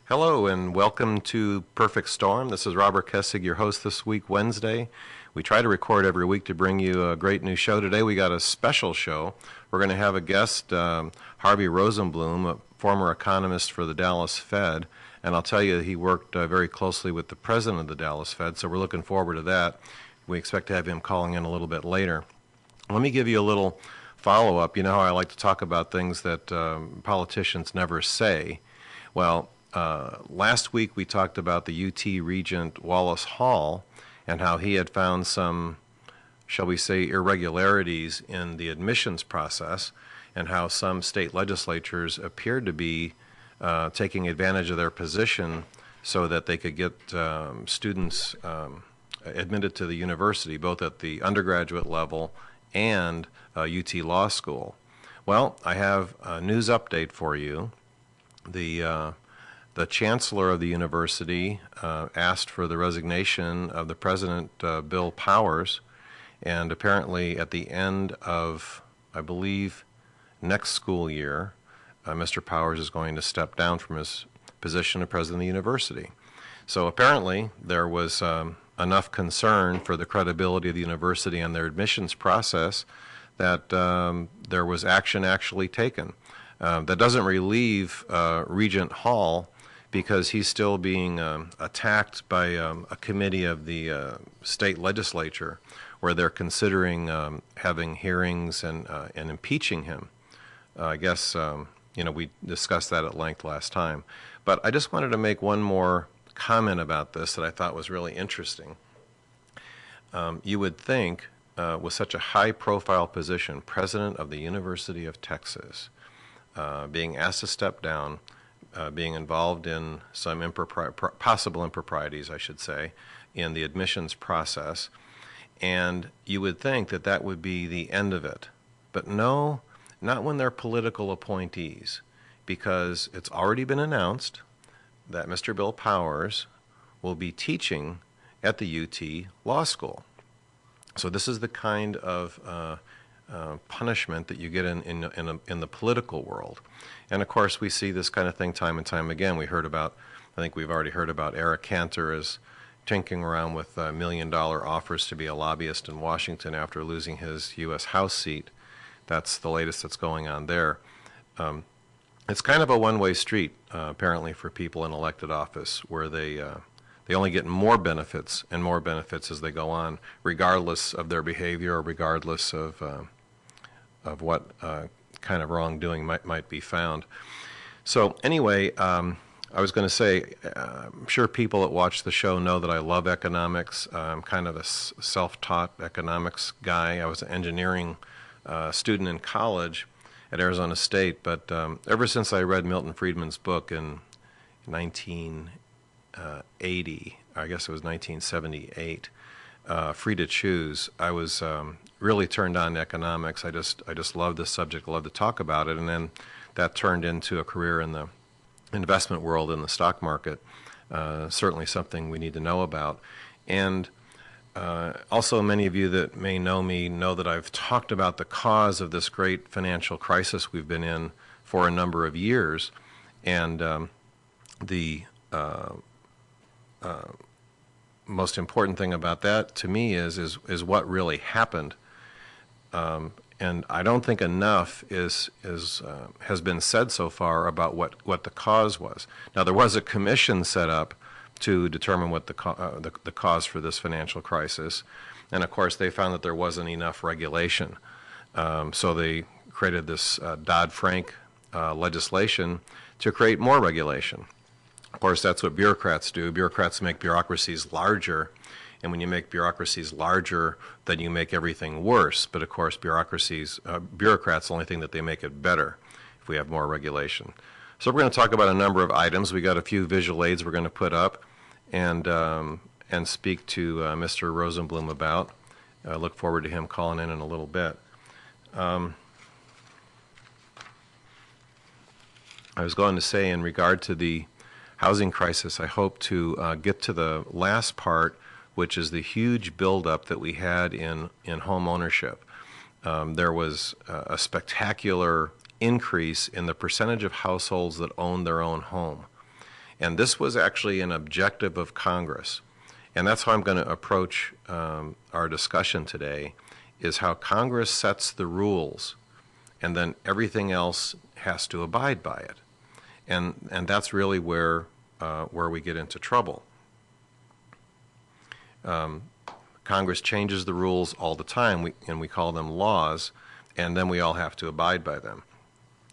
Hello and welcome to Perfect Storm. This is Robert Kecseg, your host this week, Wednesday. We try to record every week to bring you a great new show. Today we got a special show. We're going to have a guest, Harvey Rosenblum, a former economist for the Dallas Fed. And I'll tell you, he worked very closely with the president of the Dallas Fed, so we're looking forward to that. We expect to have him calling in a little bit later. Let me give you a little follow-up. You know how I like to talk about things that politicians never say. Well, last week we talked about the UT Regent Wallace Hall and how he had found some, shall we say, irregularities in the admissions process, and how some state legislatures appeared to be taking advantage of their position so that they could get students admitted to the university, both at the undergraduate level and UT Law School. Well, I have a news update for you. The chancellor of the university asked for the resignation of the president, Bill Powers, and apparently at the end of, I believe, next school year, Mr. Powers is going to step down from his position of president of the university. So apparently there was enough concern for the credibility of the university and their admissions process that there was action actually taken. That doesn't relieve Regent Hall, because he's still being attacked by a committee of the state legislature where they're considering having hearings and impeaching him. I guess, we discussed that at length last time. But I just wanted to make one more comment about this that I thought was really interesting. You would think with such a high-profile position, president of the University of Texas, being asked to step down, being involved in some possible improprieties, I should say, in the admissions process, and you would think that that would be the end of it. But no, not when they're political appointees, because it's already been announced that Mr. Bill Powers will be teaching at the UT Law School. So this is the kind of punishment that you get in the political world. And of course we see this kind of thing time and time again. I think we've already heard about Eric Cantor as tinkering around with $1 million offers to be a lobbyist in Washington after losing his U.S. House seat. That's the latest that's going on there. It's kind of a one-way street, apparently, for people in elected office, where they only get more benefits and more benefits as they go on, regardless of their behavior or regardless of what kind of wrongdoing might be found. So anyway, I was going to say, I'm sure people that watch the show know that I love economics. I'm kind of a self-taught economics guy. I was an engineering student in college at Arizona State, but ever since I read Milton Friedman's book in 1980, I guess it was 1978, Free to Choose, I was really turned on to economics. I just love this subject, love to talk about it, and then that turned into a career in the investment world, in the stock market. Certainly something we need to know about. And also, many of you that may know me know that I've talked about the cause of this great financial crisis we've been in for a number of years, and the most important thing about that to me is what really happened. And I don't think enough has been said so far about what the cause was. Now, there was a commission set up to determine what the cause for this financial crisis, and of course they found that there wasn't enough regulation. So they created this Dodd-Frank legislation to create more regulation. Of course, that's what bureaucrats do. Bureaucrats make bureaucracies larger, and when you make bureaucracies larger, then you make everything worse. But of course, bureaucrats, the only thing that they make it better if we have more regulation. So we're going to talk about a number of items. We got a few visual aids we're going to put up and speak to Mr. Rosenblum about. I look forward to him calling in a little bit. I was going to say, in regard to the housing crisis, I hope to get to the last part, which is the huge buildup that we had in home ownership. There was a spectacular increase in the percentage of households that own their own home. And this was actually an objective of Congress. And that's how I'm going to approach our discussion today, is how Congress sets the rules, and then everything else has to abide by it. And that's really where we get into trouble. Congress changes the rules all the time, and we call them laws, and then we all have to abide by them.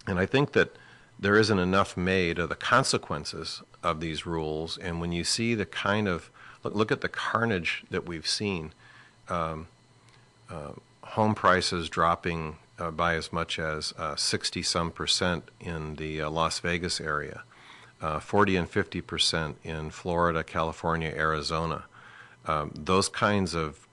And I think that there isn't enough made of the consequences of these rules, and when you see the kind of, look at the carnage that we've seen, home prices dropping by as much as 60-some% in the Las Vegas area, 40 and 50% in Florida, California, Arizona. Those kinds of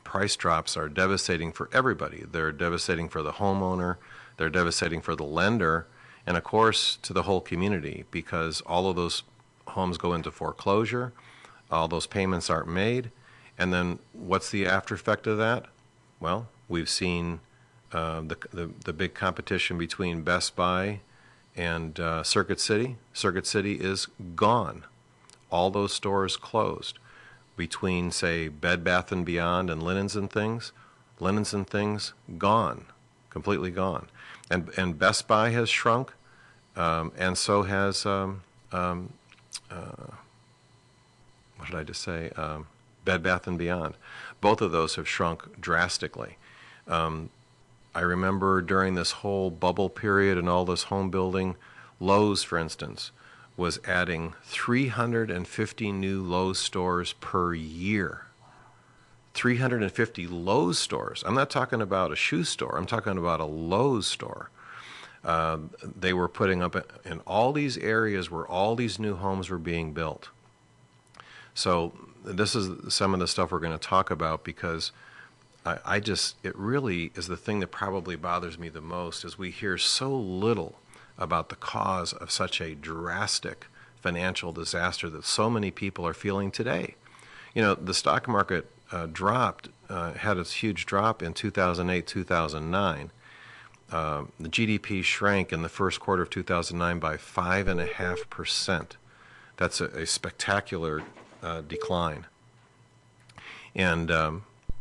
price drops are devastating for everybody. They're devastating for the homeowner, they're devastating for the lender, and of course to the whole community, because all of those homes go into foreclosure, all those payments aren't made, and then what's the after effect of that? Well, we've seen the big competition between Best Buy and Circuit City. Circuit City is gone. All those stores closed. Between, say, Bed Bath & Beyond and Linens and Things gone, completely gone. And Best Buy has shrunk, and so has, what did I just say? Bed Bath & Beyond. Both of those have shrunk drastically. I remember during this whole bubble period and all this home building, Lowe's, for instance, was adding 350 new Lowe's stores per year. 350 Lowe's stores. I'm not talking about a shoe store. I'm talking about a Lowe's store. They were putting up in all these areas where all these new homes were being built. So this is some of the stuff we're going to talk about, because it really is the thing that probably bothers me the most, is we hear so little about the cause of such a drastic financial disaster that so many people are feeling today. You know, the stock market had a huge drop in 2008, 2009. The GDP shrank in the first quarter of 2009 by 5.5%. That's a spectacular decline. And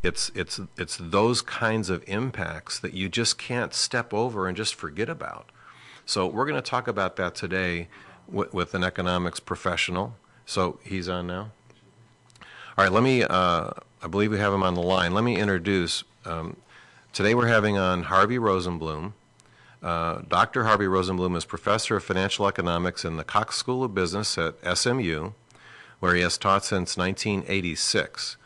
it's those kinds of impacts that you just can't step over and just forget about. So we're going to talk about that today with an economics professional. So he's on now. All right, let me, I believe we have him on the line. Let me introduce, today we're having on Harvey Rosenblum. Dr. Harvey Rosenblum is professor of financial economics in the Cox School of Business at SMU, where he has taught since 1986.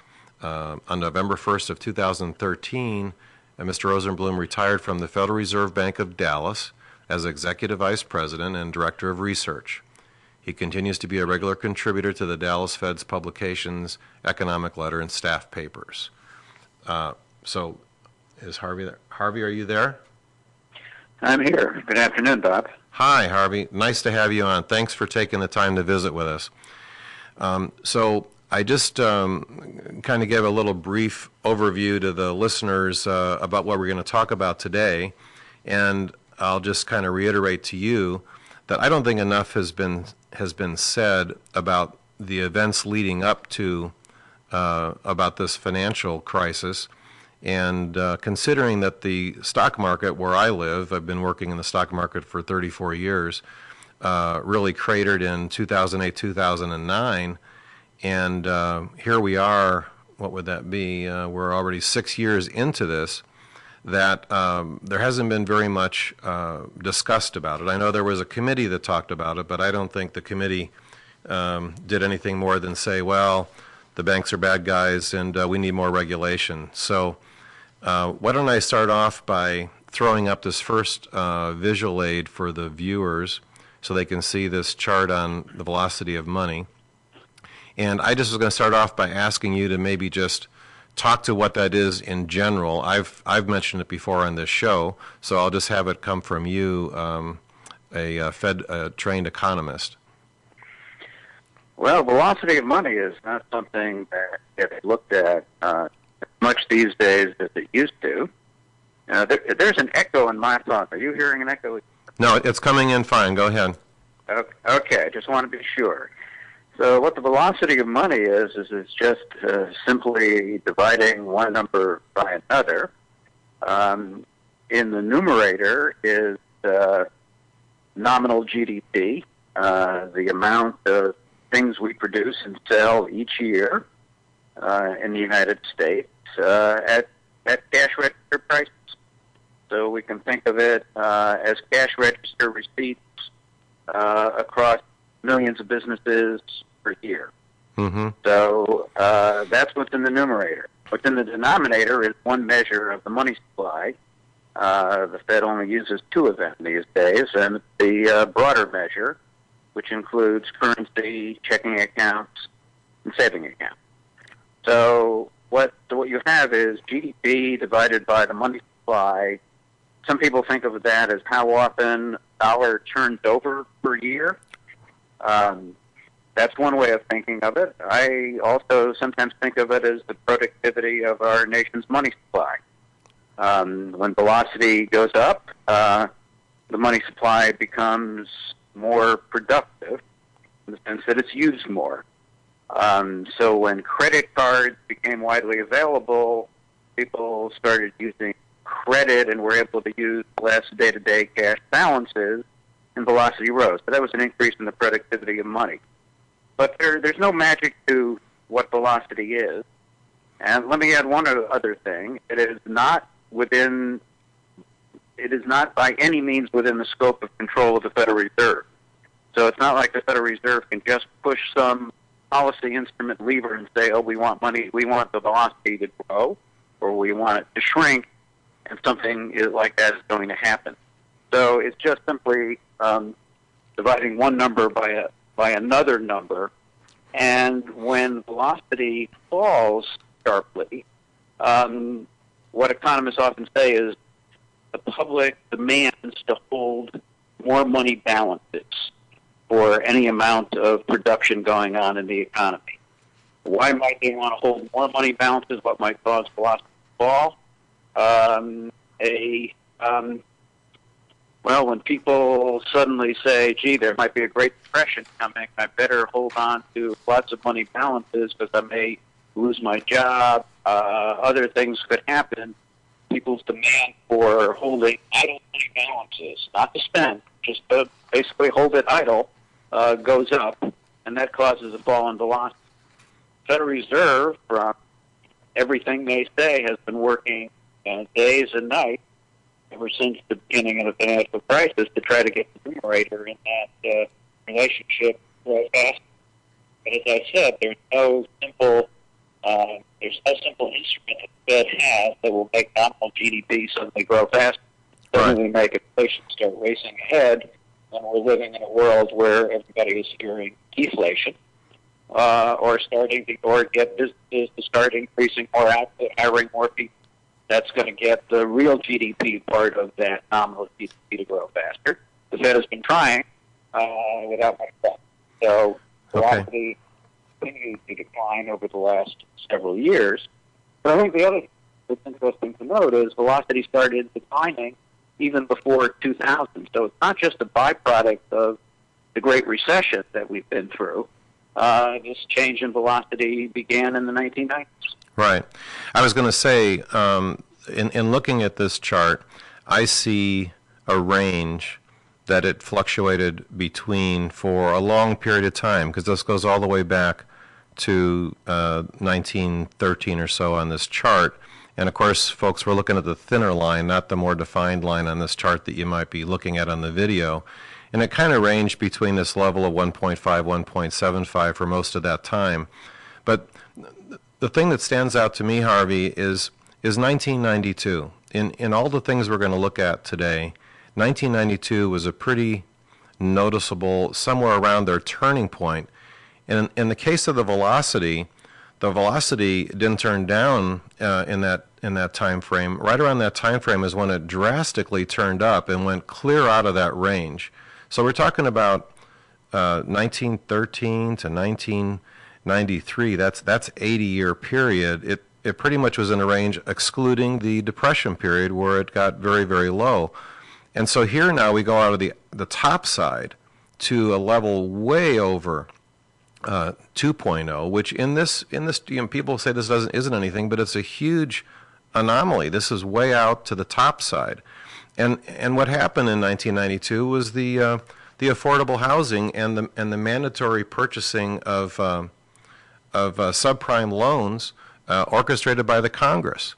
On November 1st of 2013, Mr. Rosenblum retired from the Federal Reserve Bank of Dallas as Executive Vice President and Director of Research. He continues to be a regular contributor to the Dallas Fed's publications, Economic Letter, and staff papers. So is Harvey there? Harvey, are you there? I'm here. Good afternoon, Bob. Hi, Harvey. Nice to have you on. Thanks for taking the time to visit with us. So I just kind of gave a little brief overview to the listeners about what we're going to talk about today, and I'll just kind of reiterate to you that I don't think enough has been said about the events leading up to about this financial crisis. And considering that the stock market where I live, I've been working in the stock market for 34 years, really cratered in 2008, 2009. And here we are, what would that be? We're already 6 years into this, that there hasn't been very much discussed about it. I know there was a committee that talked about it, but I don't think the committee did anything more than say, well, the banks are bad guys and we need more regulation. So why don't I start off by throwing up this first visual aid for the viewers so they can see this chart on the velocity of money. And I just was going to start off by asking you to maybe just talk to what that is in general. I've mentioned it before on this show, so I'll just have it come from you, a trained economist. Well, velocity of money is not something that gets looked at much these days as it used to. There's an echo in my thoughts. Are you hearing an echo? No, it's coming in fine. Go ahead. Okay, I just want to be sure. So what the velocity of money is it's just simply dividing one number by another. In the numerator is nominal GDP, the amount of things we produce and sell each year in the United States at cash register prices. So we can think of it as cash register receipts across millions of businesses per year. Mm-hmm. So that's what's in the numerator. What's in the denominator is one measure of the money supply. The Fed only uses two of them these days, and the broader measure, which includes currency, checking accounts, and saving accounts. So what you have is GDP divided by the money supply. Some people think of that as how often a dollar turns over per year. That's one way of thinking of it. I also sometimes think of it as the productivity of our nation's money supply. When velocity goes up, the money supply becomes more productive in the sense that it's used more. So when credit cards became widely available, people started using credit and were able to use less day-to-day cash balances, and velocity rose. So that was an increase in the productivity of money. But there's no magic to what velocity is. And let me add one other thing. It is not by any means within the scope of control of the Federal Reserve. So it's not like the Federal Reserve can just push some policy instrument lever and say, oh, we want the velocity to grow, or we want it to shrink, and something like that is going to happen. So it's just simply dividing one number by another number, and when velocity falls sharply, what economists often say is the public demands to hold more money balances for any amount of production going on in the economy. Why might they want to hold more money balances? What might cause velocity to fall? Well, when people suddenly say, gee, there might be a Great Depression coming, I better hold on to lots of money balances because I may lose my job, other things could happen, people's demand for holding idle money balances, not to spend, just to basically hold it idle, goes up, and that causes a fall in velocity. Federal Reserve, from everything they say, has been working days and nights ever since the beginning of the financial crisis to try to get the numerator in that relationship fast. But as I said, there's no simple instrument that the Fed has that will make nominal GDP suddenly grow faster, suddenly make inflation start racing ahead, when we're living in a world where everybody is hearing deflation, or get businesses to start increasing more output, hiring more people. That's going to get the real GDP part of that nominal GDP to grow faster. The Fed has been trying without much luck. So velocity continues to decline over the last several years. But I think the other thing that's interesting to note is velocity started declining even before 2000. So it's not just a byproduct of the Great Recession that we've been through. This change in velocity began in the 1990s. Right. I was going to say, in looking at this chart, I see a range that it fluctuated between for a long period of time, because this goes all the way back to 1913 or so on this chart. And of course, folks, we're looking at the thinner line, not the more defined line on this chart that you might be looking at on the video. And it kind of ranged between this level of 1.5, 1.75 for most of that time. But the thing that stands out to me, Harvey, is 1992. In all the things we're going to look at today, 1992 was a pretty noticeable, somewhere around their turning point. In the case of the velocity didn't turn down in that time frame. Right around that time frame is when it drastically turned up and went clear out of that range. So we're talking about 1913 to 1993. That's 80-year period. It pretty much was in a range excluding the Depression period where it got very, very low. And so here now we go out of the top side to a level way over 2.0, which in this people say this isn't anything, but it's a huge anomaly. This is way out to the top side, and what happened in 1992 was the affordable housing and the mandatory purchasing of subprime loans orchestrated by the Congress.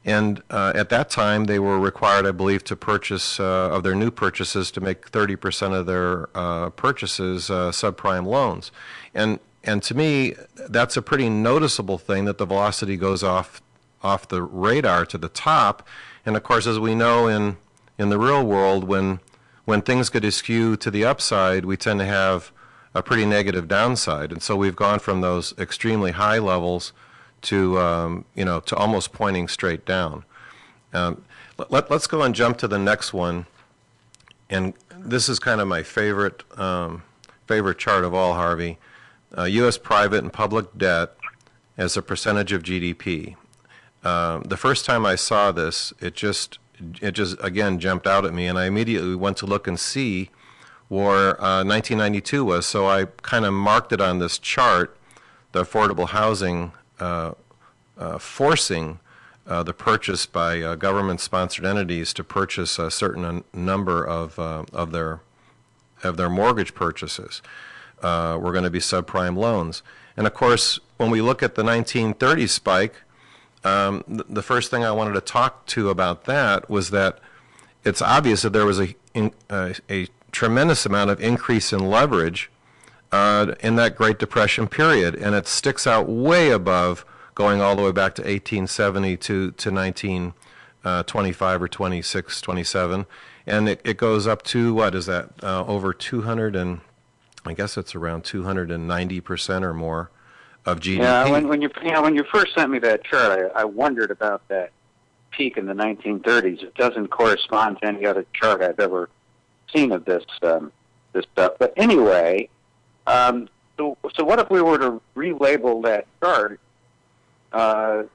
And at that time, they were required, I believe, to purchase, of their new purchases, to make 30% of their purchases subprime loans. And to me, that's a pretty noticeable thing, that the velocity goes off the radar to the top. And of course, as we know in the real world, when things get askew to the upside, we tend to have a pretty negative downside. And so we've gone from those extremely high levels to to almost pointing straight down. Let's go and jump to the next one, and this is kind of my favorite chart of all, Harvey. U.S. private and public debt as a percentage of GDP. The first time I saw this, it just again jumped out at me, and I immediately went to look and see where 1992 was. So I kind of marked it on this chart, the affordable housing. Forcing the purchase by government-sponsored entities to purchase a certain number of their mortgage purchases were going to be subprime loans. And of course, when we look at the 1930 spike, the first thing I wanted to talk to about that was that it's obvious that there was a tremendous amount of increase in leverage in that Great Depression period, and it sticks out way above going all the way back to 1870 to 1925 or 26, 27, and it goes up to, what is that, over 200, and I guess it's around 290% or more of GDP. Yeah, when you first sent me that chart, I wondered about that peak in the 1930s. It doesn't correspond to any other chart I've ever seen of this stuff. But anyway. So what if we were to relabel that chart,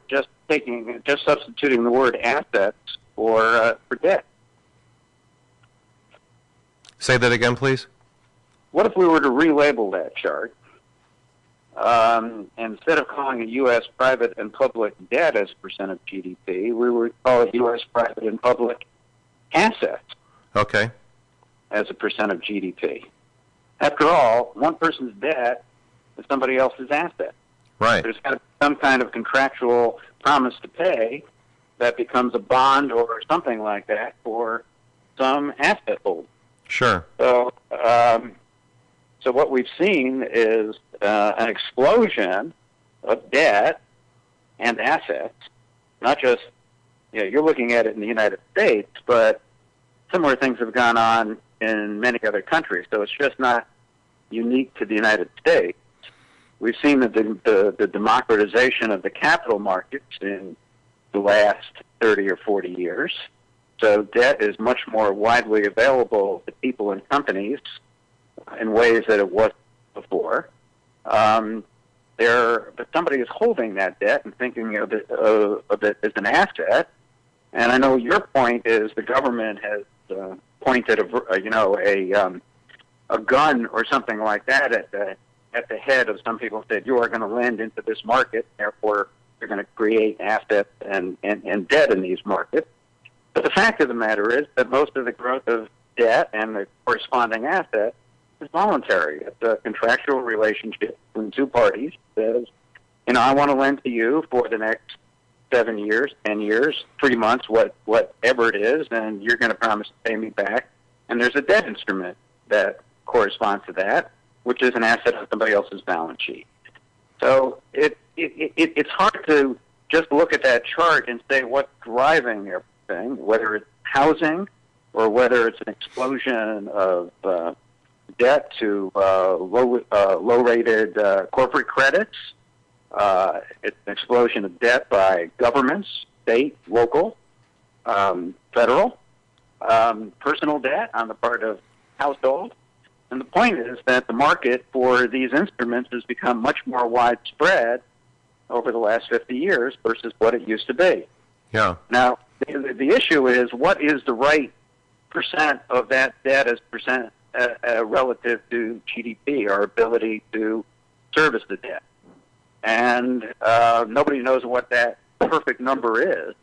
just substituting the word assets for debt? Say that again, please. What if we were to relabel that chart, and instead of calling it U.S. private and public debt as a percent of GDP, we would call it U.S. private and public assets? Okay. As a percent of GDP. After all, one person's debt is somebody else's asset. Right. There's got to be some kind of contractual promise to pay that becomes a bond or something like that for some asset holder. Sure. So what we've seen is an explosion of debt and assets. Not just, you're looking at it in the United States, but similar things have gone on in many other countries, so it's just not unique to the United States. We've seen the democratization of the capital markets in the last 30 or 40 years. So debt is much more widely available to people and companies in ways that it wasn't before. But somebody is holding that debt and thinking of it as an asset. And I know your point is the government has pointed a gun or something like that at the head of some people, said you are going to lend into this market, therefore you're going to create assets and debt in these markets. But the fact of the matter is that most of the growth of debt and the corresponding asset is voluntary. It's a contractual relationship between two parties that says, I want to lend to you for the next 7 years, 10 years, 3 months, whatever it is, and you're going to promise to pay me back. And there's a debt instrument that corresponds to that, which is an asset on somebody else's balance sheet. So it's hard to just look at that chart and say what's driving everything, whether it's housing or whether it's an explosion of debt to low-rated corporate credits. It's an explosion of debt by governments, state, local, federal, personal debt on the part of households. And the point is that the market for these instruments has become much more widespread over the last 50 years versus what it used to be. Yeah. Now, the issue is, what is the right percent of that debt as percent relative to GDP, our ability to service the debt. And nobody knows what that perfect number is.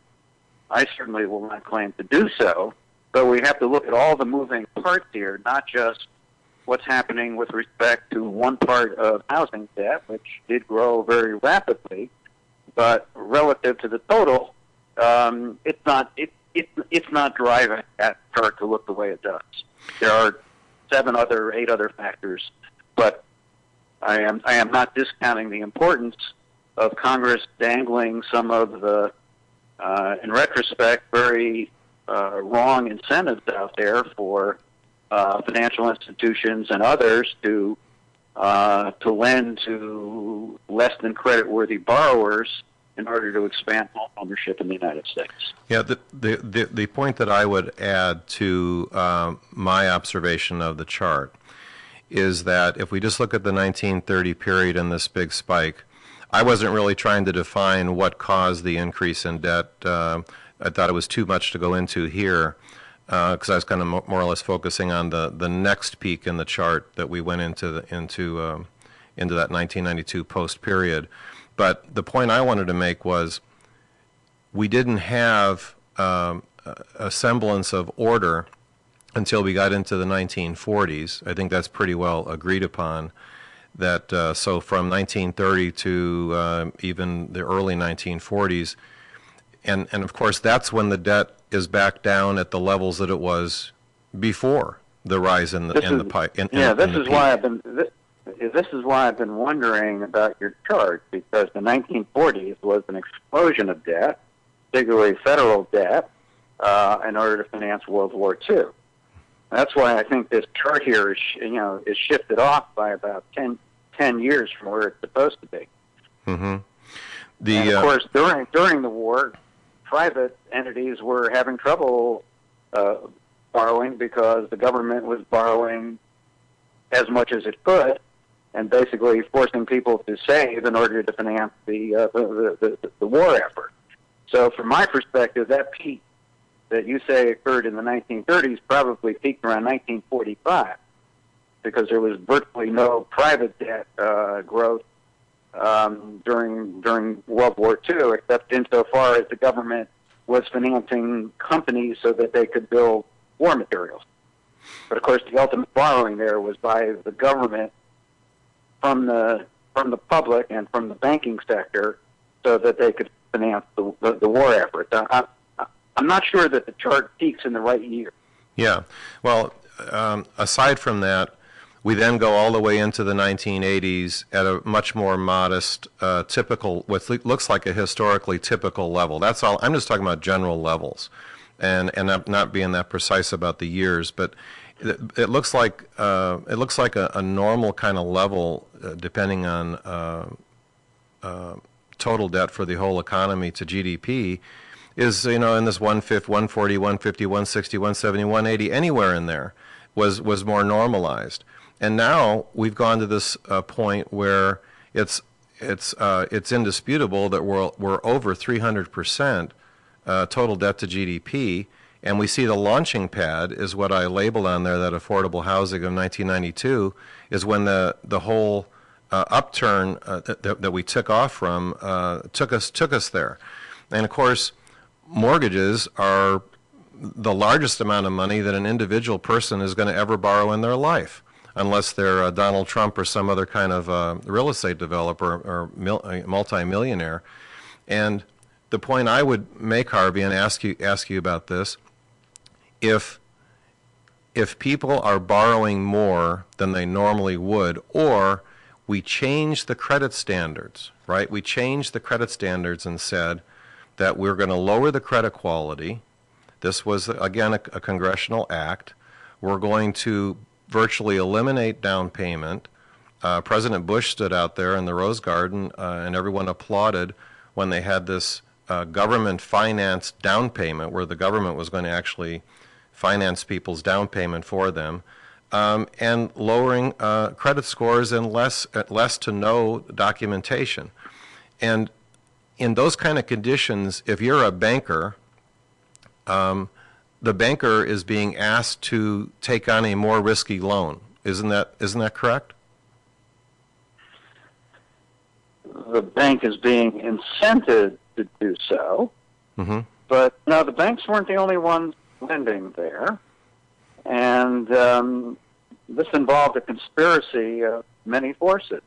I certainly will not claim to do so, but we have to look at all the moving parts here, not just what's happening with respect to one part of housing debt, which did grow very rapidly, but relative to the total, it's not driving that chart to look the way it does. There are 8 other factors, but I am not discounting the importance of Congress dangling some of the, in retrospect, very wrong incentives out there for financial institutions and others to lend to less than creditworthy borrowers in order to expand home ownership in the United States. Yeah, the point that I would add to my observation of the chart is that if we just look at the 1930 period and this big spike, I wasn't really trying to define what caused the increase in debt. I thought it was too much to go into here because I was kind of more or less focusing on the next peak in the chart that we went into that 1992 post period. But the point I wanted to make was we didn't have a semblance of order until we got into the 1940s. I think that's pretty well agreed upon. That so from 1930 to even the early 1940s, and of course that's when the debt is back down at the levels that it was before the rise in the pipe. This is why I've been wondering about your chart, because the 1940s was an explosion of debt, particularly federal debt, in order to finance World War II. That's why I think this chart here is shifted off by about 10 years from where it's supposed to be. Mm-hmm. And of course, during the war, private entities were having trouble borrowing because the government was borrowing as much as it could, and basically forcing people to save in order to finance the war effort. So, from my perspective, that peak that you say occurred in the 1930s probably peaked around 1945, because there was virtually no private debt growth during World War II, except insofar as the government was financing companies so that they could build war materials. But of course, the ultimate borrowing there was by the government from the public and from the banking sector, so that they could finance the war effort. I'm not sure that the chart peaks in the right year. Yeah. Well, aside from that, we then go all the way into the 1980s at a much more modest, typical, what looks like a historically typical level. That's all. I'm just talking about general levels, and not being that precise about the years, but it looks like a normal kind of level, depending on total debt for the whole economy to GDP, is in this 140, 150, 160, 170, 180, anywhere in there was more normalized. And now we've gone to this point where it's indisputable that we're over 300% total debt to GDP, and we see the launching pad is what I labeled on there, that affordable housing of 1992 is when the whole upturn that we took off from took us there. And of course, mortgages are the largest amount of money that an individual person is going to ever borrow in their life, unless they're Donald Trump or some other kind of real estate developer or multi-millionaire. And the point I would make, Harvey, and ask you about this, if people are borrowing more than they normally would, or we change the credit standards, right? We changed the credit standards and said that we're going to lower the credit quality. This was, again, a congressional act. We're going to virtually eliminate down payment. President Bush stood out there in the Rose Garden, and everyone applauded when they had this government-financed down payment, where the government was going to actually finance people's down payment for them, and lowering credit scores and less to no documentation. And in those kind of conditions, if you're a banker, the banker is being asked to take on a more risky loan. Isn't that correct? the bank is being incented to do so. Mm-hmm. But no, the banks weren't the only ones lending there. And this involved a conspiracy of many forces. It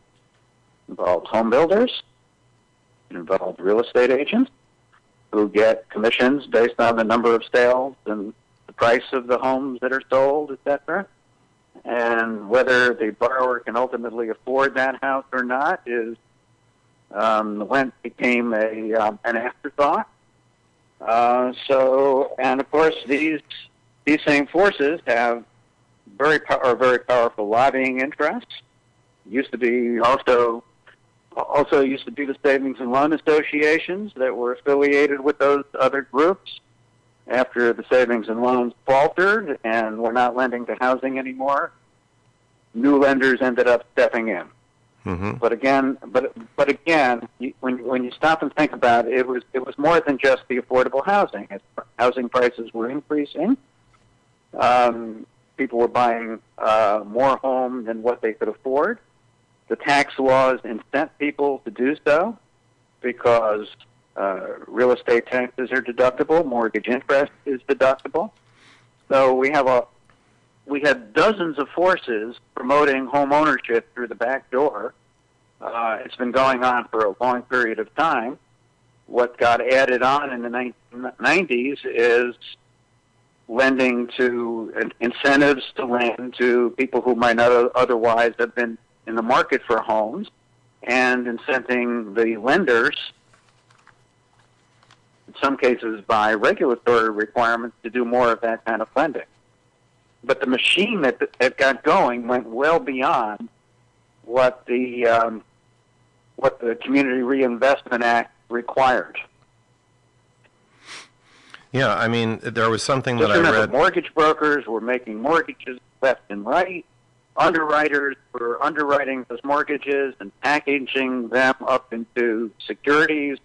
involved home builders. It involved real estate agents who get commissions based on the number of sales and the price of the homes that are sold, etc. And whether the borrower can ultimately afford that house or not is when it became an afterthought. And of course, these same forces have very powerful lobbying interests. Used to be also used to be the savings and loan associations that were affiliated with those other groups. After the savings and loans faltered and were not lending to housing anymore, new lenders ended up stepping in. Mm-hmm. But again, when you stop and think about it, it was more than just the affordable housing. As housing prices were increasing, people were buying more homes than what they could afford. The tax laws incent people to do so because real estate taxes are deductible, mortgage interest is deductible. So we had dozens of forces promoting home ownership through the back door. It's been going on for a long period of time. What got added on in the 1990s is lending to incentives to lend to people who might not otherwise have been in the market for homes, and incenting the lenders, in some cases by regulatory requirements, to do more of that kind of lending. But the machine that got going went well beyond what the Community Reinvestment Act required. Yeah, I mean, there was something Just that I remember, read. mortgage brokers were making mortgages left and right. Underwriters were underwriting those mortgages and packaging them up into securities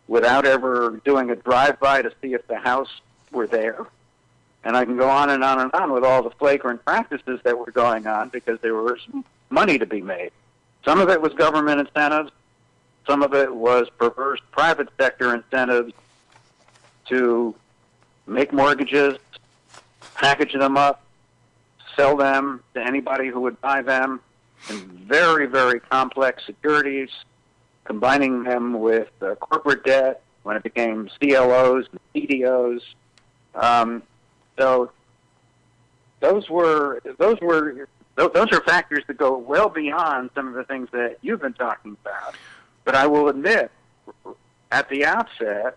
without ever doing a drive-by to see if the house were there. And I can go on and on and on with all the flagrant practices that were going on because there was money to be made. Some of it was government incentives. Some of it was perverse private sector incentives to make mortgages, package them up, sell them to anybody who would buy them in very, very complex securities, combining them with corporate debt when it became CLOs and CDOs. So those are factors that go well beyond some of the things that you've been talking about. But I will admit at the outset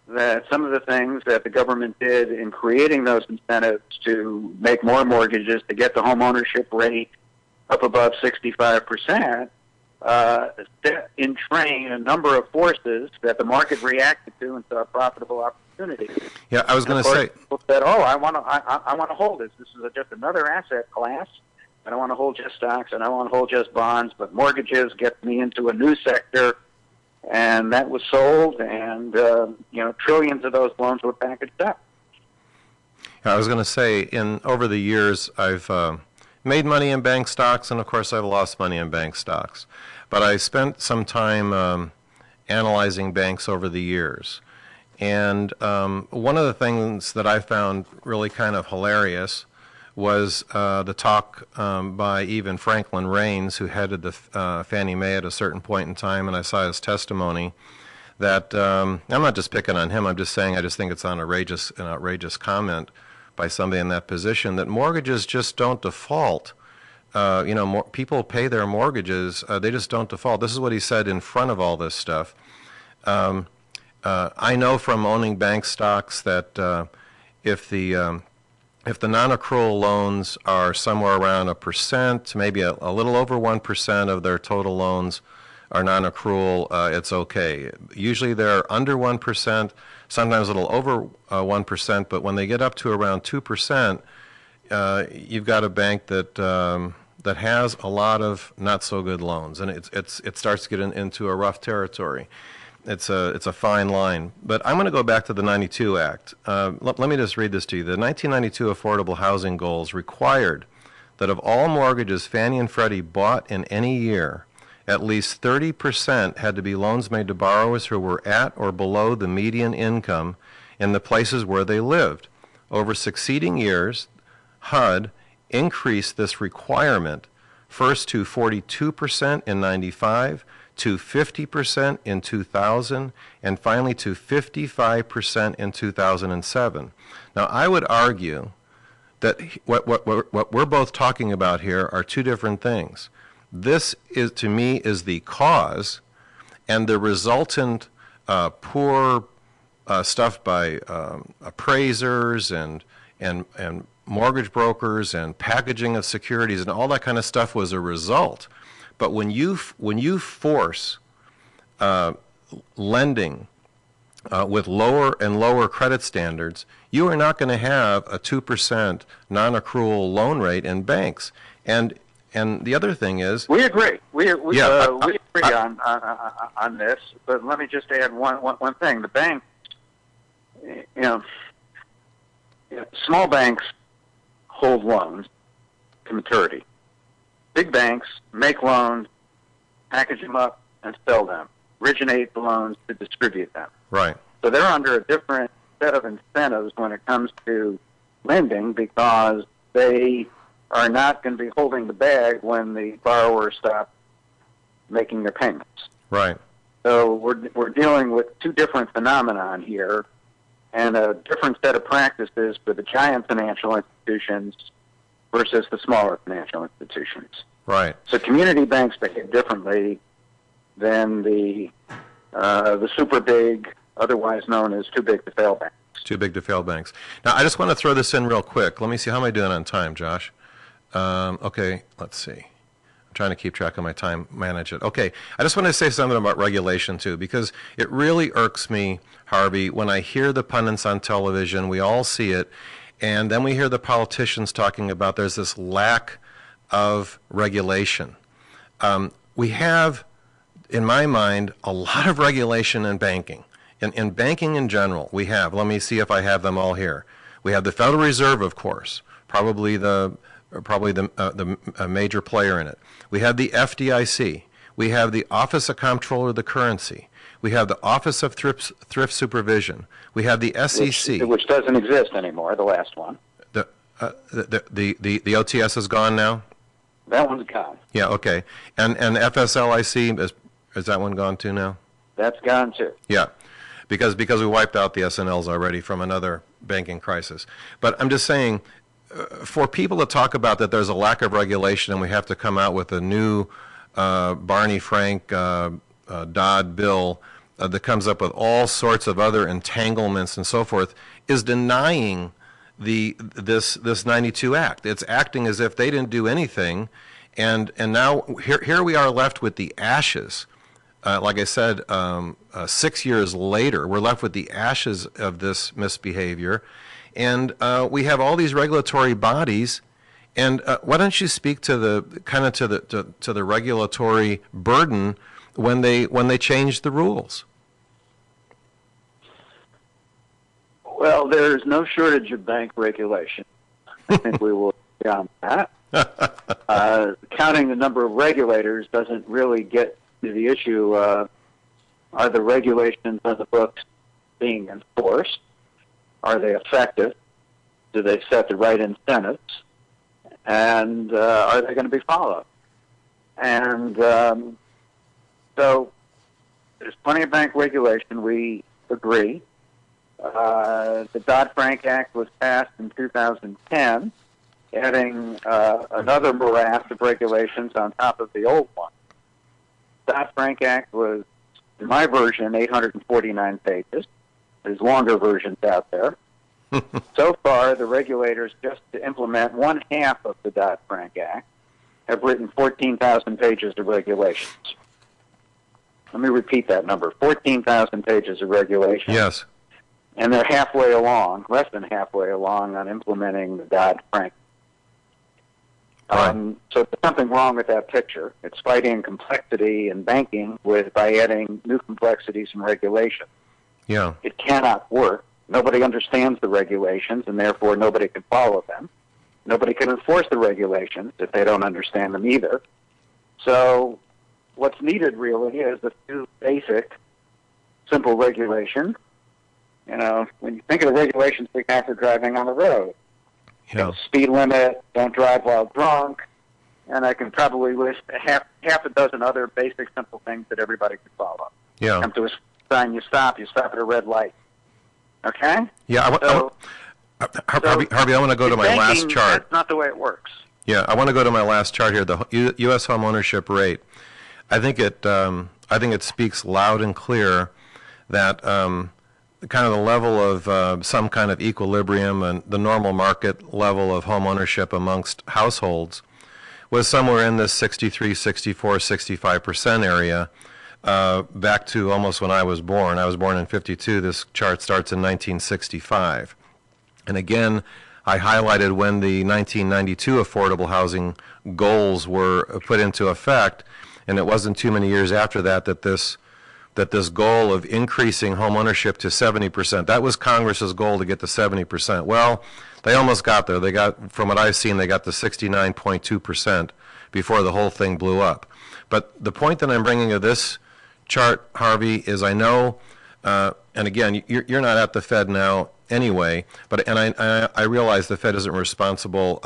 that some of the things that the government did in creating those incentives to make more mortgages to get the home ownership rate up above 65%, set in train a number of forces that the market reacted to and saw profitable opportunities. Yeah, I was going to say. People said, "Oh, I want to hold this. This is just another asset class. I don't want to hold just stocks. I don't want to hold just bonds. But mortgages get me into a new sector." And that was sold, and trillions of those loans were packaged up. I was going to say, over the years, I've made money in bank stocks, and of course, I've lost money in bank stocks. But I spent some time analyzing banks over the years, and one of the things that I found really kind of hilarious was the talk by even Franklin Raines, who headed the Fannie Mae at a certain point in time, and I saw his testimony that, I'm not just picking on him, I'm just saying I just think it's an outrageous comment by somebody in that position, that mortgages just don't default. People pay their mortgages, they just don't default. This is what he said in front of all this stuff. I know from owning bank stocks that if the non-accrual loans are somewhere around 1%, maybe a little over 1% of their total loans are non-accrual, it's okay. Usually they're under 1%, sometimes a little over 1%, but when they get up to around 2%, you've got a bank that has a lot of not so good loans, and it starts to get into a rough territory. It's a fine line. But I'm going to go back to the 92 Act. Let me just read this to you. The 1992 Affordable Housing Goals required that of all mortgages Fannie and Freddie bought in any year, at least 30% had to be loans made to borrowers who were at or below the median income in the places where they lived. Over succeeding years, HUD increased this requirement first to 42% in 95, to 50% in 2000, and finally to 55% in 2007. Now, I would argue that what we're both talking about here are two different things. This is, to me, is the cause, and the resultant poor stuff by appraisers and mortgage brokers and packaging of securities and all that kind of stuff was a result. But when you force lending with lower and lower credit standards, you are not going to have a 2% non-accrual loan rate in banks. And the other thing is, we agree. We agree on this. But let me just add one thing. The bank, small banks hold loans to maturity. Big banks make loans, package them up, and sell them. Originate the loans to distribute them. Right. So they're under a different set of incentives when it comes to lending, because they are not going to be holding the bag when the borrower stops making their payments. Right. So we're dealing with two different phenomenon here, and a different set of practices for the giant financial institutions versus the smaller financial institutions. Right. So community banks behave differently than the super big, otherwise known as too big to fail banks. Too big to fail banks. Now, I just want to throw this in real quick. Let me see. How am I doing on time, Josh? Okay, let's see. I'm trying to keep track of my time, manage it. Okay, I just want to say something about regulation, too, because it really irks me, Harvey, when I hear the pundits on television. We all see it. And then we hear the politicians talking about there's this lack of regulation. We have, in my mind, a lot of regulation in banking. In banking in general, we have, let me see if I have them all here. We have the Federal Reserve, of course, probably the major player in it. We have the FDIC. We have the Office of Comptroller of the Currency. We have the Office of Thrift Supervision. We have the SEC, which doesn't exist anymore. The last one. The OTS is gone now. That one's gone. Yeah. Okay. And the FSLIC is that one gone too now? That's gone too. Yeah, because we wiped out the SNLs already from another banking crisis. But I'm just saying, for people to talk about that there's a lack of regulation and we have to come out with a new Barney Frank Dodd bill that comes up with all sorts of other entanglements and so forth, is denying this 92 Act. It's acting as if they didn't do anything, and now here we are left with the ashes. Like I said, 6 years later, we're left with the ashes of this misbehavior, and we have all these regulatory bodies. And why don't you speak to the regulatory burden when they change the rules? Well, there's no shortage of bank regulation. I think we will agree on that. Counting the number of regulators doesn't really get to the issue. Are the regulations on the books being enforced? Are they effective? Do they set the right incentives? And are they going to be followed? And so there's plenty of bank regulation. We agree. The Dodd-Frank Act was passed in 2010, adding another morass of regulations on top of the old one. The Dodd-Frank Act was, in my version, 849 pages. There's longer versions out there. So far, the regulators, just to implement one half of the Dodd-Frank Act, have written 14,000 pages of regulations. Let me repeat that number, 14,000 pages of regulations. Yes. And they're halfway along, less than halfway along, on implementing the Dodd-Frank. So there's something wrong with that picture. It's fighting complexity in banking by adding new complexities and regulations. Yeah. It cannot work. Nobody understands the regulations, and therefore nobody can follow them. Nobody can enforce the regulations if they don't understand them either. So what's needed really is a few basic, simple regulations. You know, when you think of the regulations we have for driving on the road, speed limit, don't drive while drunk, and I can probably list half a dozen other basic, simple things that everybody can follow. Yeah. Come to a sign, you stop at a red light. Okay? Yeah, Harvey, I want to go to my last chart. That's not the way it works. Yeah, I want to go to my last chart here, the U.S. home ownership rate. I think it speaks loud and clear that kind of the level of some kind of equilibrium and the normal market level of home ownership amongst households was somewhere in this 63, 64, 65% area back to almost when I was born. I was born in 52. This chart starts in 1965. And again, I highlighted when the 1992 affordable housing goals were put into effect, and it wasn't too many years after that that this goal of increasing home ownership to 70%, that was Congress's goal to get to 70%. Well, they almost got there. They got, from what I've seen, they got to 69.2% before the whole thing blew up. But the point that I'm bringing to this chart, Harvey, is I know, and again, you're not at the Fed now anyway, but I realize the Fed isn't responsible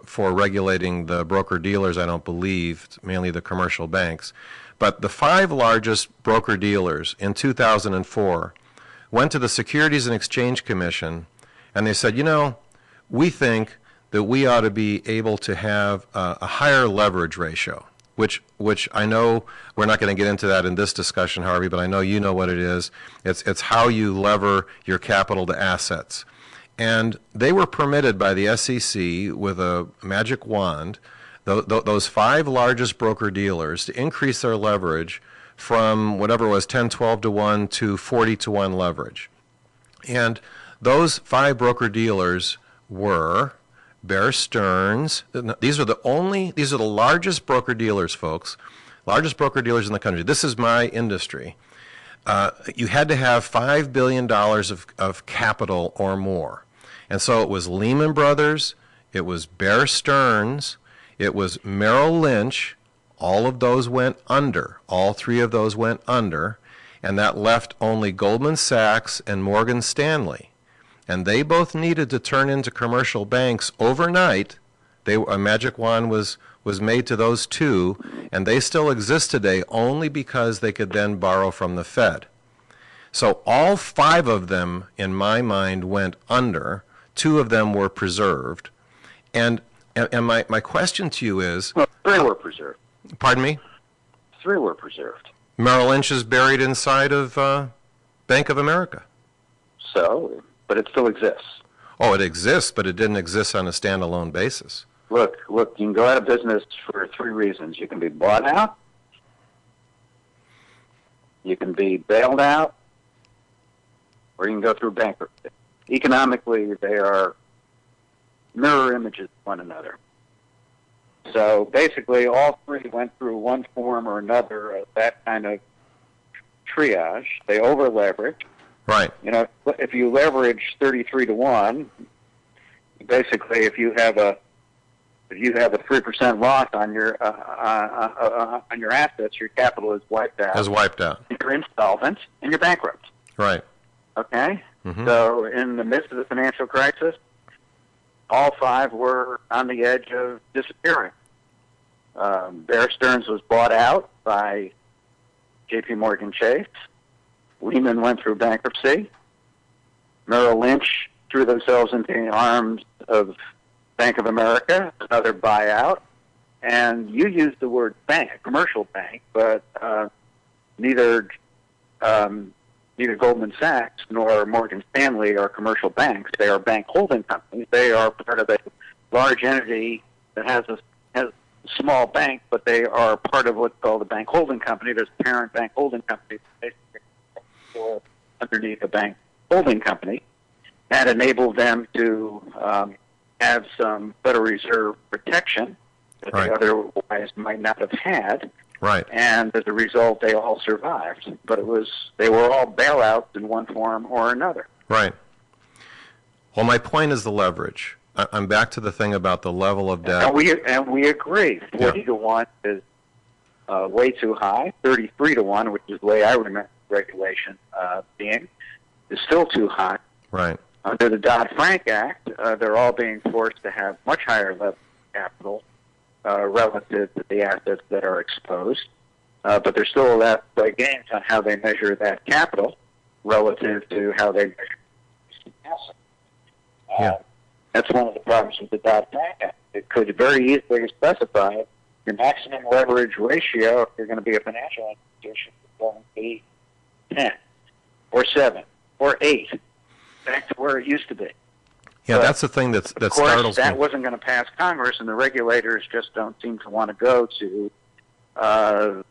for regulating the broker-dealers, I don't believe, mainly the commercial banks. But the 5 largest broker-dealers in 2004 went to the Securities and Exchange Commission, and they said, you know, we think that we ought to be able to have a higher leverage ratio, which I know we're not going to get into that in this discussion, Harvey, but I know you know what it is. It's how you lever your capital to assets. And they were permitted by the SEC with a magic wand, those 5 largest broker-dealers, to increase their leverage from whatever it was 10, 12 to 1 to 40 to 1 leverage. And those 5 broker-dealers were Bear Stearns. These are the largest broker-dealers, folks, largest broker-dealers in the country. This is my industry. You had to have $5 billion of capital or more. And so it was Lehman Brothers, it was Bear Stearns, it was Merrill Lynch. All of those went under. All 3 of those went under. And that left only Goldman Sachs and Morgan Stanley. And they both needed to turn into commercial banks overnight. A magic wand was made to those 2, and they still exist today only because they could then borrow from the Fed. So all 5 of them, in my mind, went under. 2 of them were preserved. And my question to you is... Well, 3 were preserved. Pardon me? 3 were preserved. Merrill Lynch is buried inside of Bank of America. So, but it still exists. Oh, it exists, but it didn't exist on a standalone basis. Look, you can go out of business for 3 reasons. You can be bought out, you can be bailed out, or you can go through bankruptcy. Economically, they are mirror images of one another. So basically, all 3 went through one form or another of that kind of triage. They over-leveraged. Right. You know, if you leverage 33 to 1, basically, if you have a 3% loss on your assets, your capital is wiped out. You're insolvent and you're bankrupt. Right. Okay. Mm-hmm. So in the midst of the financial crisis, all 5 were on the edge of disappearing. Bear Stearns was bought out by J.P. Morgan Chase. Lehman went through bankruptcy. Merrill Lynch threw themselves into the arms of Bank of America, another buyout. And you used the word bank, commercial bank, but neither Goldman Sachs nor Morgan Stanley are commercial banks. They are bank holding companies. They are part of a large entity that has a small bank, but they are part of what's called a bank holding company. There's a parent bank holding company underneath a bank holding company. That enabled them to have some Federal Reserve protection that they otherwise might not have had. Right. And as a result, they all survived. But they were all bailouts in one form or another. Right. Well, my point is the leverage. I'm back to the thing about the level of debt. And we agree. 40 to 1 is way too high. 33 to 1, which is the way I remember regulation being, is still too high. Right. Under the Dodd-Frank Act, they're all being forced to have much higher level of capital relative to the assets that are exposed. But they're still allowed to play games on how they measure that capital relative to how they measure assets. That's one of the problems with the Dodd-Frank Act. It could very easily specify your maximum leverage ratio if you're going to be a financial institution is going to be 10 or 7 or 8, back to where it used to be. Yeah, but that's the thing that startles me. Of course, that wasn't going to pass Congress, and the regulators just don't seem to want to go to a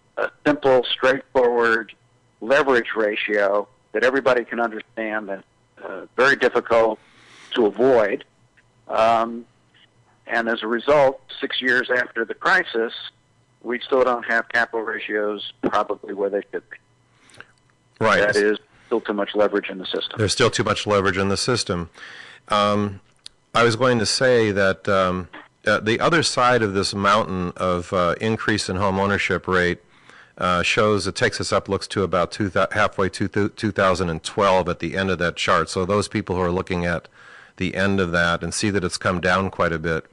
simple, straightforward leverage ratio that everybody can understand and very difficult to avoid. And as a result, 6 years after the crisis, we still don't have capital ratios probably where they should be. Right. That is still too much leverage in the system. There's still too much leverage in the system. I was going to say that the other side of this mountain of increase in home ownership rate shows it takes us up, looks to about halfway to 2012 at the end of that chart. So those people who are looking at the end of that and see that it's come down quite a bit,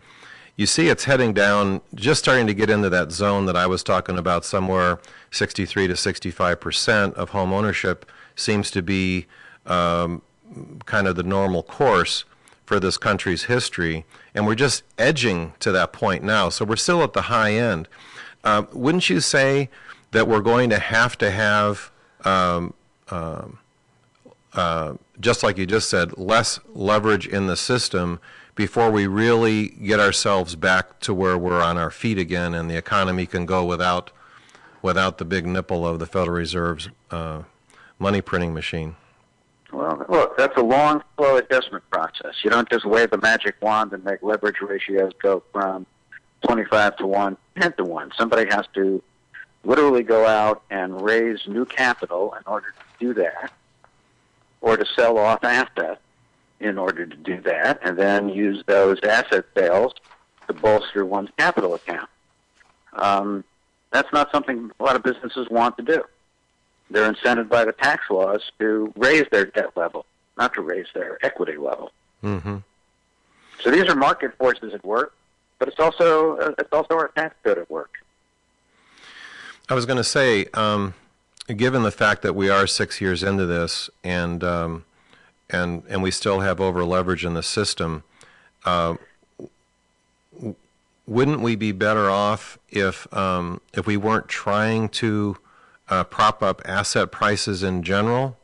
you see it's heading down, just starting to get into that zone that I was talking about, somewhere 63 to 65% of home ownership seems to be kind of the normal course for this country's history, and we're just edging to that point now. So we're still at the high end. Wouldn't you say that we're going to have just like you just said, less leverage in the system before we really get ourselves back to where we're on our feet again and the economy can go without the big nipple of the Federal Reserve's money printing machine? Well, look, that's a long, slow adjustment process. You don't just wave a magic wand and make leverage ratios go from 25 to 1, 10 to 1. Somebody has to literally go out and raise new capital in order to do that, or to sell off assets in order to do that, and then use those asset sales to bolster one's capital account. That's not something a lot of businesses want to do. They're incented by the tax laws to raise their debt level, not to raise their equity level. Mm-hmm. So these are market forces at work, but it's also our tax code at work. I was going to say, given the fact that we are 6 years into this and we still have over leverage in the system, wouldn't we be better off if we weren't trying to prop up asset prices in general,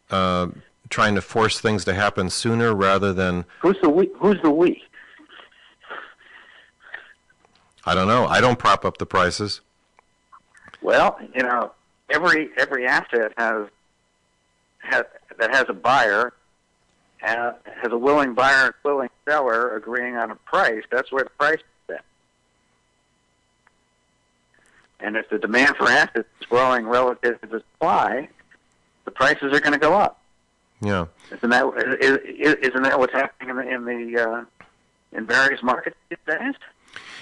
trying to force things to happen sooner rather than... Who's the we? Who's the we? I don't know. I don't prop up the prices. Well, you know, every asset that has a buyer, has a willing buyer and willing seller agreeing on a price. That's where the price is set. And if the demand for assets is growing relative to the supply, the prices are going to go up. Yeah. Isn't that what's happening in various markets these days?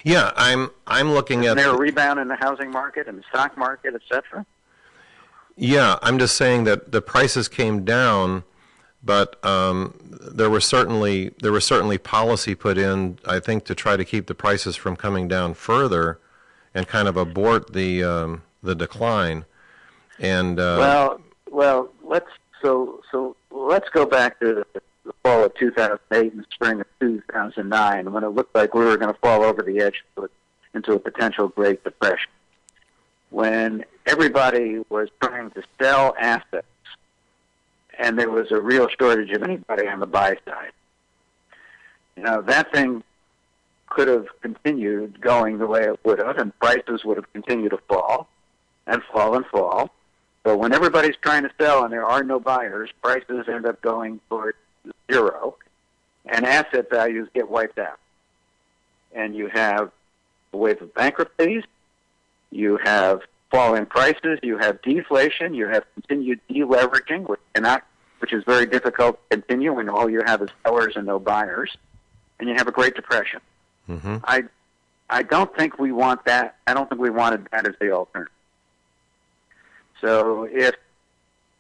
Yeah, I'm looking at... Is there a rebound in the housing market and the stock market, et cetera? Yeah, I'm just saying that the prices came down, but there was certainly policy put in, I think, to try to keep the prices from coming down further and kind of abort the decline. And let's go back to the fall of 2008 and spring of 2009, when it looked like we were going to fall over the edge into a potential Great Depression, when everybody was trying to sell assets and there was a real shortage of anybody on the buy side. You know, that thing could have continued going the way it would have, and prices would have continued to fall and fall and fall. But when everybody's trying to sell and there are no buyers, prices end up going toward zero, and asset values get wiped out. And you have a wave of bankruptcies, you have falling prices, you have deflation, you have continued deleveraging, which is very difficult to continue when all you have is sellers and no buyers, and you have a Great Depression. Mm-hmm. I don't think we want that. I don't think we wanted that as the alternative. So if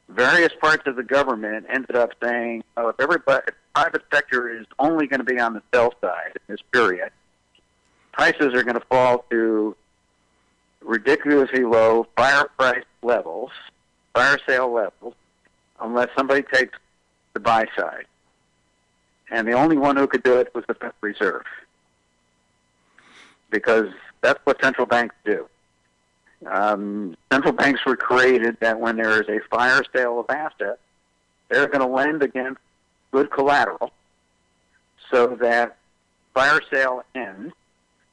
various parts of the government ended up saying, oh, if everybody, if private sector is only going to be on the sell side in this period, prices are going to fall to ridiculously low fire sale levels, unless somebody takes the buy side. And the only one who could do it was the Federal Reserve, because that's what central banks do. Central banks were created that when there is a fire sale of assets, they're going to lend against good collateral so that fire sale ends,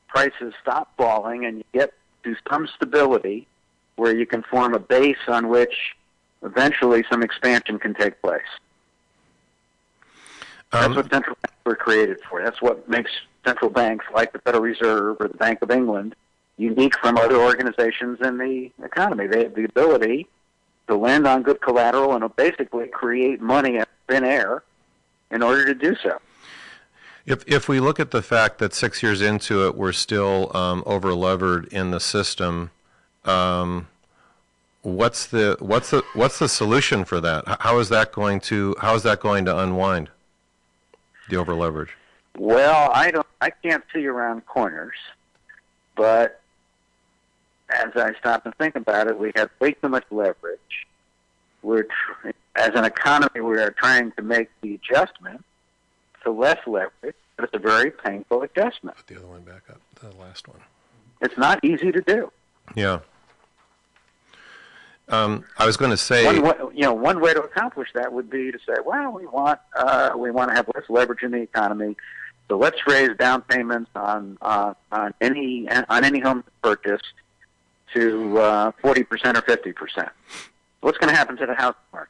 prices stop falling, and you get to some stability where you can form a base on which eventually some expansion can take place. That's what central banks were created for. That's what makes central banks like the Federal Reserve or the Bank of England unique from other organizations in the economy. They have the ability to lend on good collateral and basically create money out of thin air in order to do so. If we look at the fact that 6 years into it, we're still over-levered in the system, what's the solution for that? How is that going to unwind the over-leverage? Well, I can't see around corners, but as I stop and think about it, we have way too much leverage. As an economy, we are trying to make the adjustment to less leverage, but it's a very painful adjustment. Put the other one back up, the last one. It's not easy to do. Yeah. I was going to say, one way to accomplish that would be to say, well, we want to have less leverage in the economy, so let's raise down payments on any home purchased to 40% or 50%. What's going to happen to the housing market?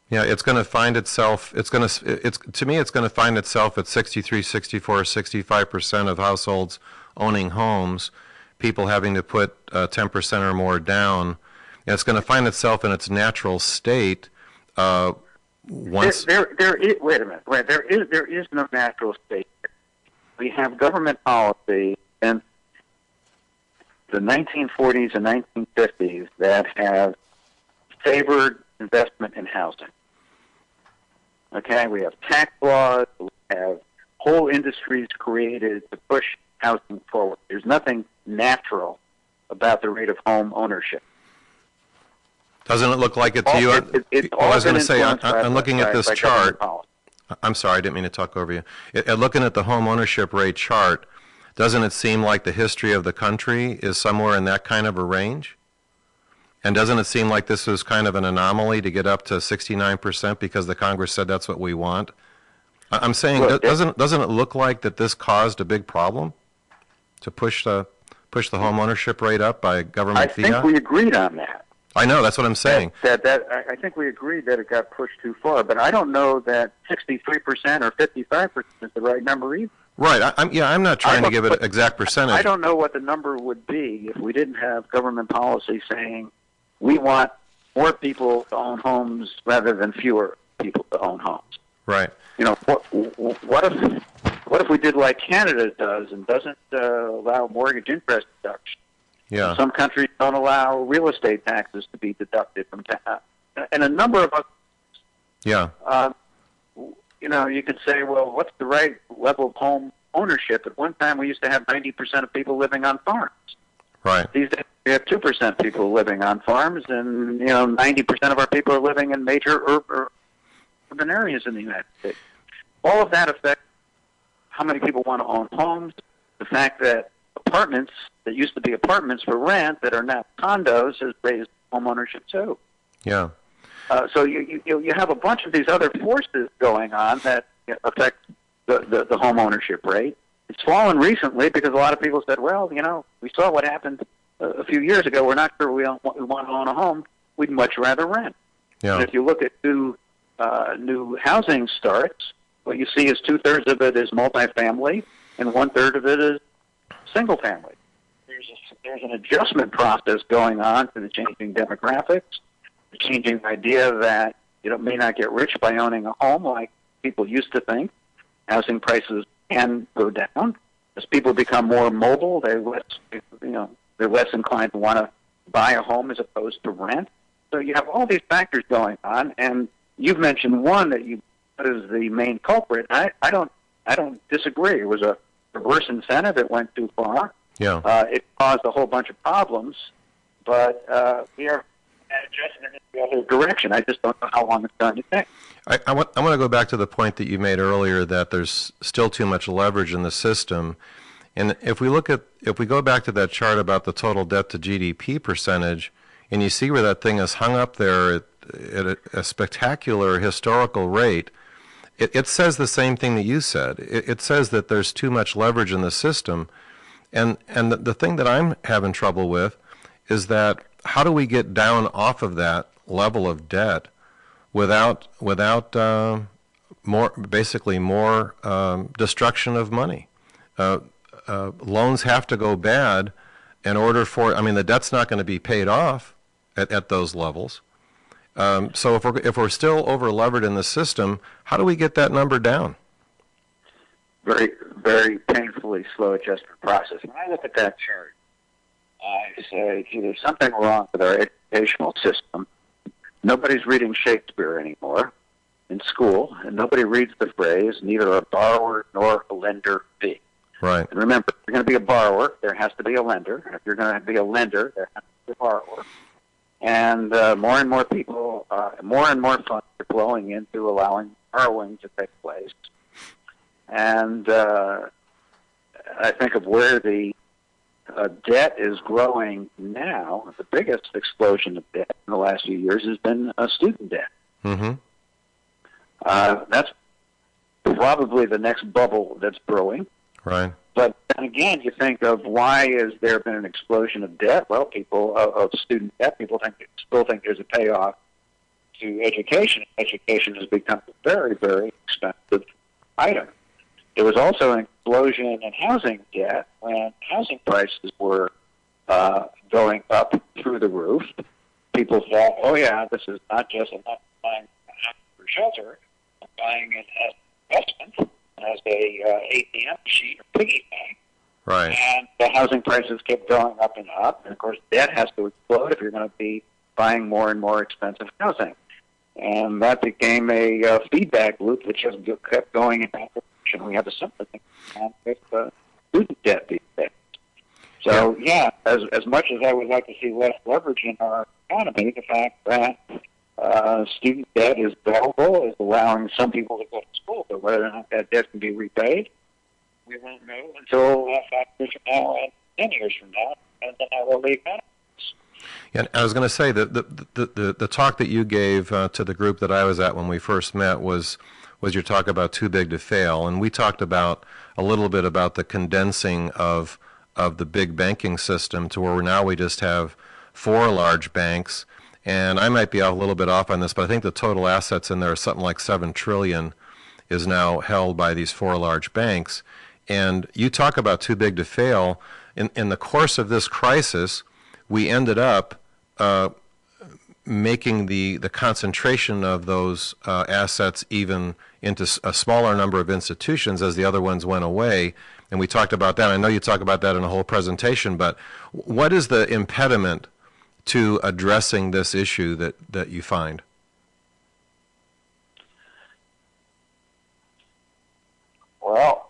yeah, it's going to find itself. To me, it's going to find itself at 63, 64, 65% of households owning homes, people having to put 10% or more down. And it's going to find itself in its natural state once. Wait a minute. There is no natural state. We have government policy in the 1940s and 1950s that have favored investment in housing. Okay, we have tax laws, we have whole industries created to push housing forward. There's nothing natural about the rate of home ownership. Doesn't it look like it to you? I was going to say, I'm looking at this chart. I'm sorry, I didn't mean to talk over you. Looking at the home ownership rate chart, doesn't it seem like the history of the country is somewhere in that kind of a range? And doesn't it seem like this was kind of an anomaly to get up to 69% because the Congress said that's what we want? I'm saying, doesn't it look like that this caused a big problem to push the home ownership rate up by government fiat? I think we agreed on that. I know, that's what I'm saying. I think we agreed that it got pushed too far, but I don't know that 63% or 55% is the right number either. Right. I'm not trying to give it an exact percentage. I don't know what the number would be if we didn't have government policy saying we want more people to own homes rather than fewer people to own homes. Right. You know, what if we did like Canada does and doesn't allow mortgage interest deduction? Yeah. Some countries don't allow real estate taxes to be deducted from tax, and a number of others. Yeah. You could say, well, what's the right level of home ownership? At one time, we used to have 90% of people living on farms. Right. These days, we have 2% people living on farms, and 90% of our people are living in major urban areas in the United States. All of that affects how many people want to own homes. The fact that apartments that used to be apartments for rent that are now condos has raised home ownership too. Yeah. So you have a bunch of these other forces going on that affect the home ownership rate. It's fallen recently because a lot of people said, well, we saw what happened a few years ago. We're not sure we want to own a home. We'd much rather rent. Yeah. And if you look at new housing starts, what you see is 2/3 of it is multifamily and 1/3 of it is single family. There's an adjustment process going on to the changing demographics, the changing idea that you may not get rich by owning a home like people used to think. Housing prices can go down. As people become more mobile, they're less inclined to want to buy a home as opposed to rent. So you have all these factors going on, and you've mentioned one that you put as the main culprit. I don't disagree. It was a reverse incentive. It went too far. Yeah. It caused a whole bunch of problems, but we are addressing it in the other direction. I just don't know how long it's going to take. I want to go back to the point that you made earlier that there's still too much leverage in the system. And if we go back to that chart about the total debt to GDP percentage, and you see where that thing is hung up there at a spectacular historical rate, it says the same thing that you said. It says that there's too much leverage in the system. And the thing that I'm having trouble with is that how do we get down off of that level of debt without more destruction of money? Loans have to go bad in order for, I mean, the debt's not going to be paid off at those levels. So if we're still over levered in the system, how do we get that number down? Very, very painfully slow adjustment process. When I look at that chart, I say, gee, there's something wrong with our educational system. Nobody's reading Shakespeare anymore in school, and nobody reads the phrase, neither a borrower nor a lender be. Right. And remember, if you're going to be a borrower, there has to be a lender. If you're going to be a lender, there has to be a borrower. And more and more people, more and more funds are flowing into allowing borrowing to take place. And I think of where the debt is growing now, the biggest explosion of debt in the last few years has been student debt. Mm-hmm. That's probably the next bubble that's brewing. Right. But then again, you think of why has there been an explosion of debt? Well, of student debt, people still think there's a payoff to education. Education has become a very, very expensive item. There was also an explosion in housing debt when housing prices were going up through the roof. People thought, oh yeah, this is not just, I'm not buying a house for shelter, I'm buying it as an investment, as a ATM machine or piggy bank. Right. And the housing prices kept going up and up. And of course, debt has to explode if you're going to be buying more and more expensive housing. And that became a feedback loop that just kept going in that direction. We have a similar thing with student debt these days. So, yeah, as much as I would like to see less leverage in our economy, the fact that student debt is available is allowing some people to go to school, but whether or not that debt can be repaid, we won't know until 5 years from now and 10 years from now, and then how will the economy. Yeah, I was going to say that the talk that you gave to the group that I was at when we first met was your talk about too big to fail, and we talked about a little bit about the condensing of the big banking system to where now we just have 4 large banks. And I might be a little bit off on this, but I think the total assets in there are something like $7 trillion is now held by these 4 large banks. And you talk about too big to fail. In the course of this crisis, we ended up making the concentration of those assets even into a smaller number of institutions as the other ones went away. And we talked about that. I know you talk about that in a whole presentation, but what is the impediment to addressing this issue that you find? Well,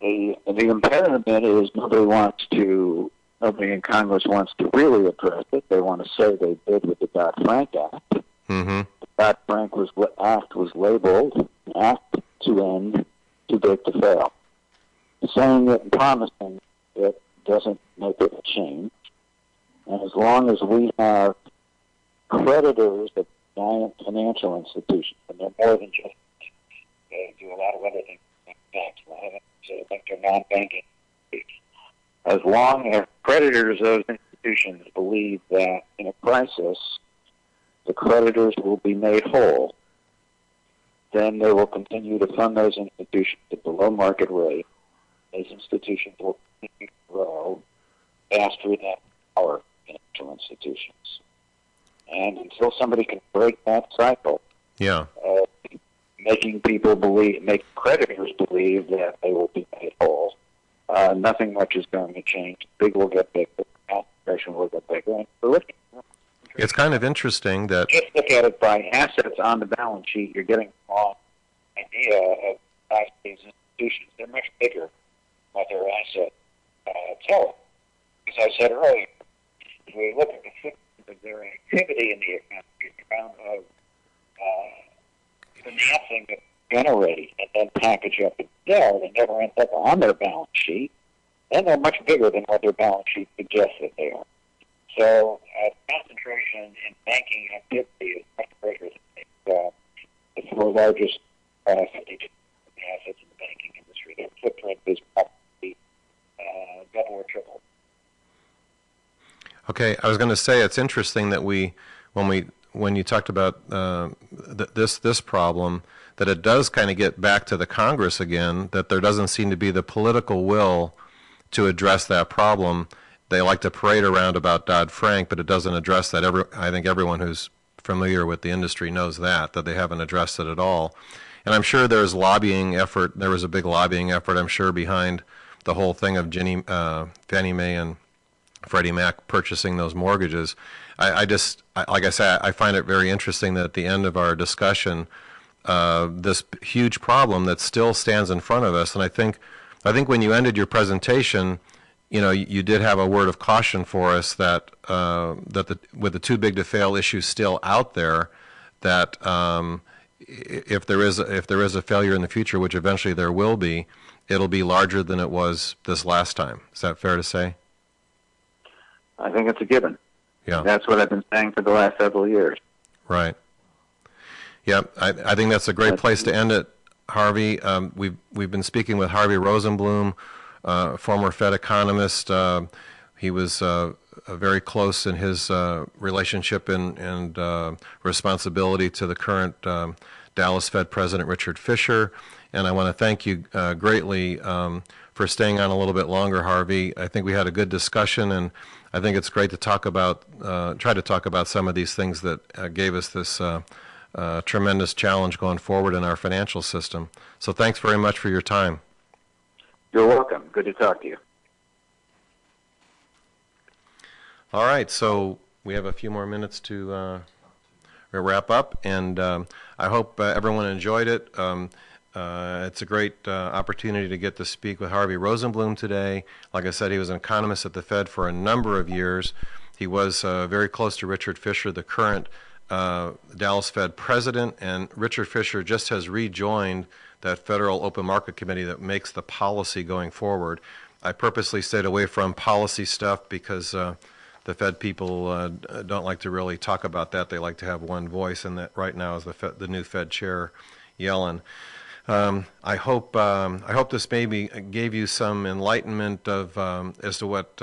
the impediment is nobody in Congress wants to really address it. They want to say they did with the Dodd-Frank Act. Mm-hmm. The Dodd-Frank Act was labeled an act to end too big to fail. Saying it and promising it doesn't make it a change. And as long as we have creditors of giant financial institutions, and they're more than just, they do a lot of other things like banks, a lot of them, so I think they're non-banking. As long as creditors of those institutions believe that in a crisis, the creditors will be made whole, then they will continue to fund those institutions at below market rate. Those institutions will continue to grow faster than our financial institutions. And until somebody can break that cycle, yeah, making creditors believe that they will be made whole, nothing much is going to change. Big will get bigger, concentration will get bigger, and It's kind of interesting that just look at it by assets on the balance sheet. You're getting the wrong idea of the size of these institutions. They're much bigger than what their assets tell. As I said earlier, if we look at the footprint of their activity in the economy, the amount of financing that they generate and then package up and sell, they never end up on their balance sheet, then they're much bigger than what their balance sheet suggests that they are. So concentration in banking activity is much greater than the four largest 52 assets in the banking industry. Their footprint is probably double or triple. Okay, I was going to say it's interesting that when you talked about this problem, that it does kind of get back to the Congress again, that there doesn't seem to be the political will to address that problem. They like to parade around about Dodd-Frank, but it doesn't address that. I think everyone who's familiar with the industry knows that they haven't addressed it at all. And I'm sure there's lobbying effort. There was a big lobbying effort, I'm sure, behind the whole thing of Fannie Mae and Freddie Mac purchasing those mortgages. Like I said, I find it very interesting that at the end of our discussion, this huge problem that still stands in front of us. And I think when you ended your presentation, you did have a word of caution for us that with the too big to fail issue still out there, that if there is a failure in the future, which eventually there will be, it'll be larger than it was this last time. Is that fair to say? I think it's a given. Yeah. That's what I've been saying for the last several years. Right. Yeah, I think that's a great place to end it, Harvey. We've been speaking with Harvey Rosenblum, former Fed economist. He was very close in his relationship and responsibility to the current Dallas Fed President Richard Fisher. And I want to thank you greatly for staying on a little bit longer, Harvey. I think we had a good discussion, and I think it's great to try to talk about some of these things that gave us this tremendous challenge going forward in our financial system. So thanks very much for your time. You're welcome. Good to talk to you. All right, so we have a few more minutes to wrap up, and I hope everyone enjoyed it. It's a great opportunity to get to speak with Harvey Rosenblum today. Like I said, he was an economist at the Fed for a number of years. He was very close to Richard Fisher, the current Dallas Fed president, and Richard Fisher just has rejoined that Federal Open Market Committee that makes the policy going forward. I purposely stayed away from policy stuff because the Fed people don't like to really talk about that. They like to have one voice, and that right now is the new Fed chair, Yellen. I hope this maybe gave you some enlightenment of as to what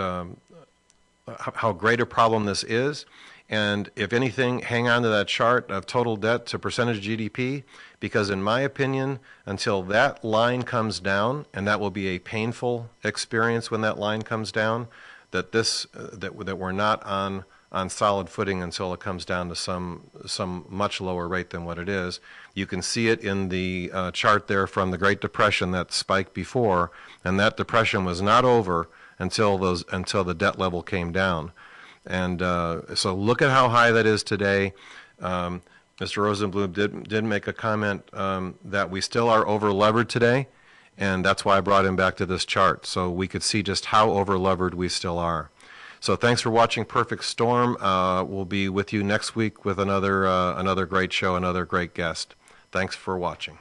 how great a problem this is. And if anything, hang on to that chart of total debt to percentage of GDP, because in my opinion, until that line comes down, and that will be a painful experience when that line comes down, that we're not on solid footing until it comes down to some much lower rate than what it is. You can see it in the chart there from the Great Depression, that spike before, and that depression was not over until the debt level came down. And so look at how high that is today. Mr. Rosenblum did make a comment that we still are over-levered today, and that's why I brought him back to this chart, so we could see just how over-levered we still are. So thanks for watching Perfect Storm. We'll be with you next week with another great show, another great guest. Thanks for watching.